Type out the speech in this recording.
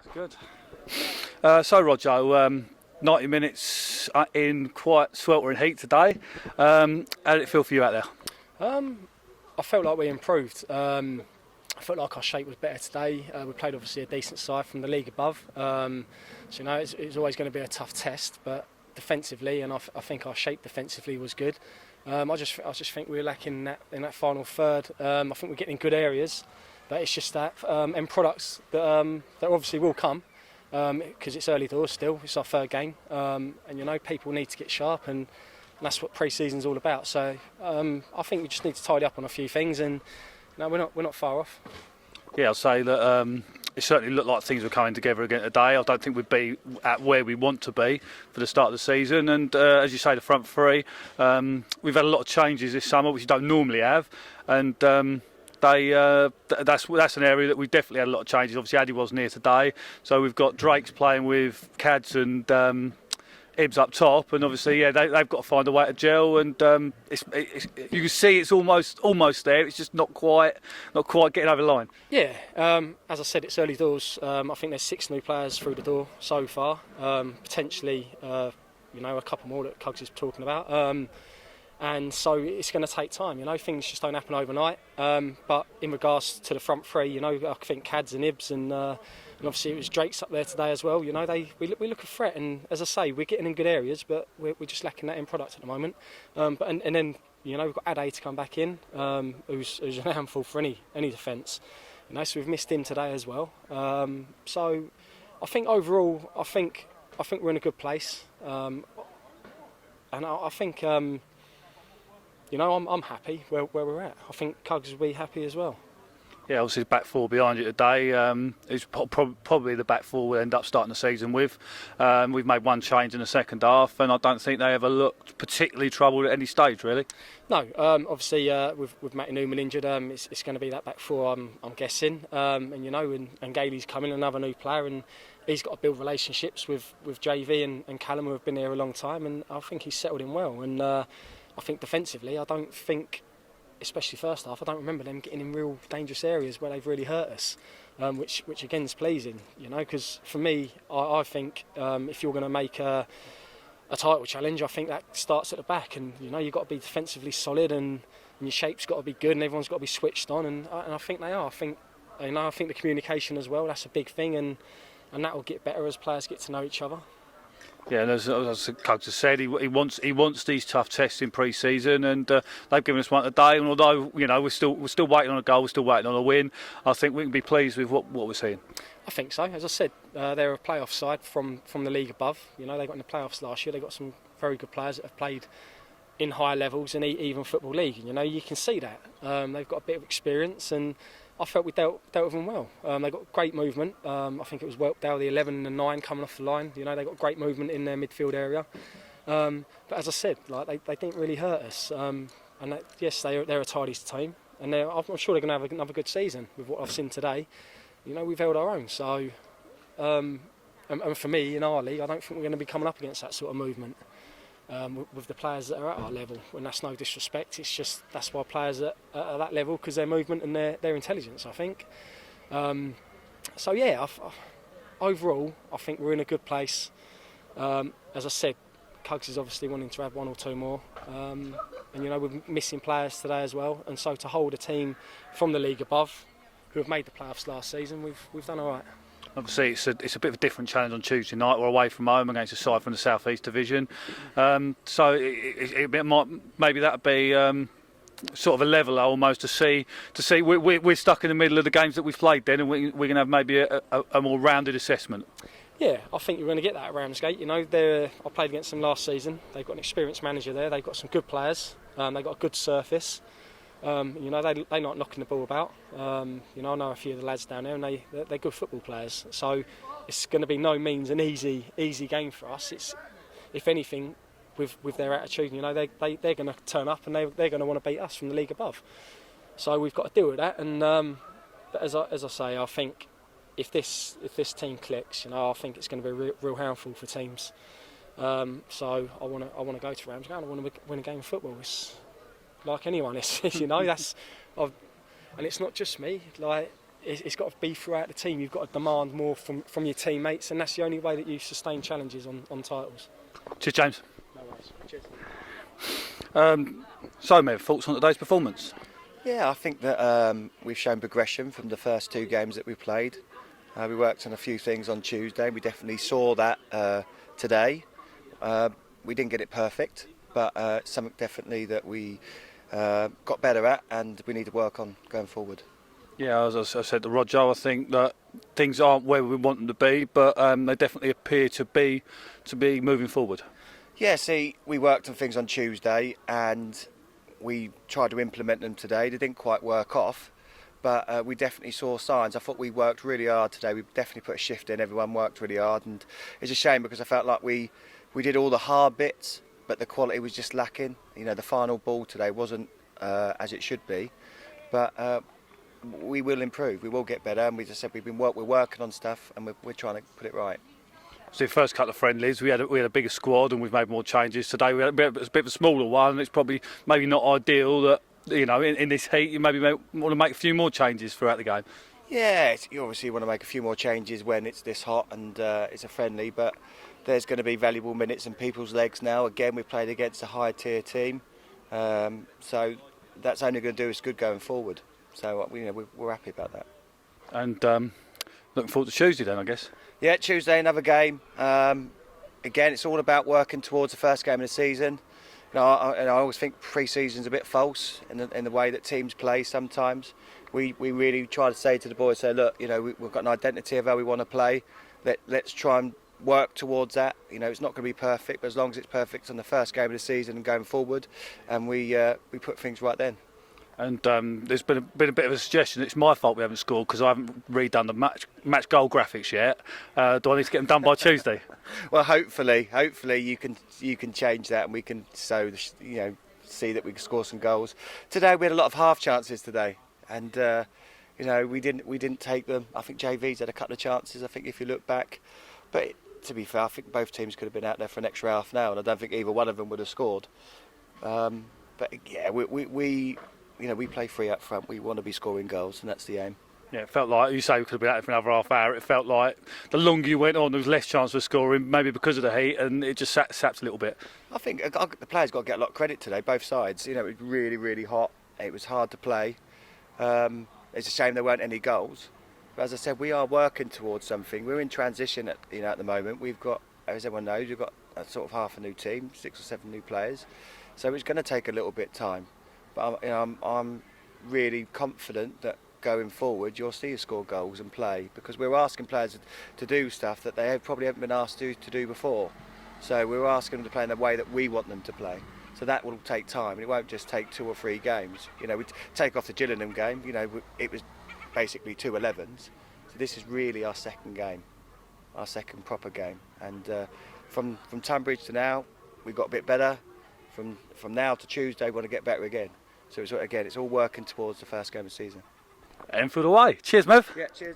That's good. So Roger, 90 minutes in quite sweltering heat today. How did it feel for you out there? I felt like we improved. I felt like our shape was better today. We played obviously a decent side from the league above. So it's always going to be a tough test, but defensively, and I think our shape defensively was good. I just think we were lacking in that final third. I think we're getting in good areas, but it's just that end products that obviously will come because it's early doors still. It's our third game, and people need to get sharp, and that's what pre-season's all about. So I think we just need to tidy up on a few things, and we're not far off. Yeah, I'll say that it certainly looked like things were coming together again today. I don't think we'd be at where we want to be for the start of the season. And as you say, the front three, we've had a lot of changes this summer, which you don't normally have. And that's an area that we definitely had a lot of changes. Obviously, Addy wasn't here today, so we've got Drake's playing with Cads and Ibs up top, and obviously, they've got to find a way to gel. And you can see it's almost there. It's just not quite getting over the line. Yeah, as I said, it's early doors. I think there's 6 new players through the door so far. Potentially, a couple more that Cugs is talking about. And so it's going to take time. Things just don't happen overnight. But in regards to the front three, I think Cads and Ibs and obviously it was Drake's up there today as well. We look a threat, and as I say, we're getting in good areas, but we're just lacking that end product at the moment. And then we've got Ade to come back in, who's an handful for any defence. So we've missed him today as well. So I think overall, I think we're in a good place, and I think. I'm happy where we're at. I think Cugs will be happy as well. Yeah, obviously the back four behind you today is probably the back four we'll end up starting the season with. We've made one change in the second half, and I don't think they ever looked particularly troubled at any stage, really. No, obviously with Matty Newman injured, it's going to be that back four, I'm guessing. And Gailey's coming, another new player, and he's got to build relationships with JV and Callum, who have been there a long time, and I think he's settled in well. And I think defensively, I don't think, especially first half, I don't remember them getting in real dangerous areas where they've really hurt us, which again is pleasing, because for me, I think if you're going to make a title challenge, I think that starts at the back, and you've got to be defensively solid, and your shape's got to be good, and everyone's got to be switched on, and I think they are. I think the communication as well, that's a big thing, and that will get better as players get to know each other. Yeah, and as Coach has said, he wants these tough tests in pre-season, and they've given us one today. And although we're still waiting on a goal, we're still waiting on a win, I think we can be pleased with what we're seeing. I think so. As I said, they're a playoff side from the league above. They got in the playoffs last year. They got some very good players that have played in higher levels in even football league. You can see that they've got a bit of experience, and I felt we dealt with them well. They got great movement. I think it was Whelpdale, the 11 and the 9 coming off the line. They got great movement in their midfield area. But as I said, they didn't really hurt us. Yes, they're a tidy team, and I'm sure they're going to have another good season with what I've seen today. We've held our own. So, and for me in our league, I don't think we're going to be coming up against that sort of movement. With the players that are at our level, and that's no disrespect, it's just that's why players are at that level, because their movement and their intelligence, I think. Overall, I think we're in a good place. As I said, Cugs is obviously wanting to have 1 or 2 more, and we're missing players today as well, and so to hold a team from the league above who have made the playoffs last season, we've done all right. Obviously, it's a bit of a different challenge on Tuesday night. We're away from home against a side from the South East Division. So it might, maybe that would be sort of a leveller almost to see we're stuck in the middle of the games that we've played then, and we're going to have maybe a more rounded assessment. Yeah, I think you're going to get that at Ramsgate. I played against them last season. They've got an experienced manager there. They've got some good players. They've got a good surface. They're not knocking the ball about. I know a few of the lads down there, and they're good football players. So it's going to be no means an easy game for us. It's, if anything, with their attitude, they're going to turn up, and they're going to want to beat us from the league above. So we've got to deal with that. And but as I say, I think if this team clicks, I think it's going to be a real handful for teams. So I want to go to Ramsgate. I want to win a game of football. It's like anyone, that's and it's not just me. it's got to be throughout the team. You've got to demand more from your teammates, and that's the only way that you sustain challenges on titles. Cheers, James. No worries. Cheers. So, Mev, thoughts on today's performance? Yeah, I think that we've shown progression from the first 2 games that we played. We worked on a few things on Tuesday. We definitely saw that today. We didn't get it perfect, but something definitely that we got better at, and we need to work on going forward. Yeah, as I said to Roger, I think that things aren't where we want them to be, but they definitely appear to be moving forward. Yeah, see, we worked on things on Tuesday and we tried to implement them today. They didn't quite work off, but we definitely saw signs. I thought we worked really hard today. We definitely put a shift in. Everyone worked really hard, and it's a shame because I felt like we did all the hard bits, but the quality was just lacking. You know, the final ball today wasn't as it should be, but we will improve. We will get better, and we just said we're working on stuff, and we're trying to put it right. So the first couple of friendlies, we had a bigger squad and we've made more changes. Today we had a bit of a smaller one. It's probably maybe not ideal that, you know, in this heat you maybe want to make a few more changes throughout the game. Yeah, you obviously want to make a few more changes when it's this hot and it's a friendly, but there's going to be valuable minutes in people's legs now. Again, we played against a high tier team, so that's only going to do us good going forward. So we're happy about that. And looking forward to Tuesday then, I guess. Yeah, Tuesday, another game. Again, it's all about working towards the first game of the season. You know, I always think pre-season's a bit false in the way that teams play sometimes. We really try to say to the boys, say, look, you know, we've got an identity of how we want to play. Let's try and work towards that. You know, it's not going to be perfect, but as long as it's perfect on the first game of the season and going forward, and we put things right then. And there's been a bit of a suggestion. It's my fault we haven't scored because I haven't redone the match goal graphics yet. Do I need to get them done by Tuesday? Well, hopefully you can change that, and we can see that we can score some goals. Today we had a lot of half chances today, and we didn't take them. I think JV's had a couple of chances. I think if you look back, but to be fair, I think both teams could have been out there for an extra half now, and I don't think either one of them would have scored. But yeah, we play free up front. We want to be scoring goals, and that's the aim. Yeah, it felt like, you say we could have been out there for another half hour. It felt like the longer you went on, there was less chance for scoring, maybe because of the heat, and it just sapped a little bit. I think the players got to get a lot of credit today, both sides. You know, it was really, really hot. It was hard to play. It's a shame there weren't any goals. But as I said, we are working towards something. We're in transition at the moment. We've got, as everyone knows, we've got a sort of half a new team, 6 or 7 new players. So it's going to take a little bit of time. But I'm really confident that going forward you'll see us score goals and play, because we're asking players to do stuff that they probably haven't been asked to do before. So we're asking them to play in the way that we want them to play. So that will take time, and it won't just take 2 or 3 games. You know, we take off the Gillingham game. You know, it was basically 2 11s. So this is really our second game, our second proper game. And from Tunbridge to now, we got a bit better. From now to Tuesday, we want to get better again. So it's all working towards the first game of the season. Enfield away. Cheers, Mev. Yeah, cheers.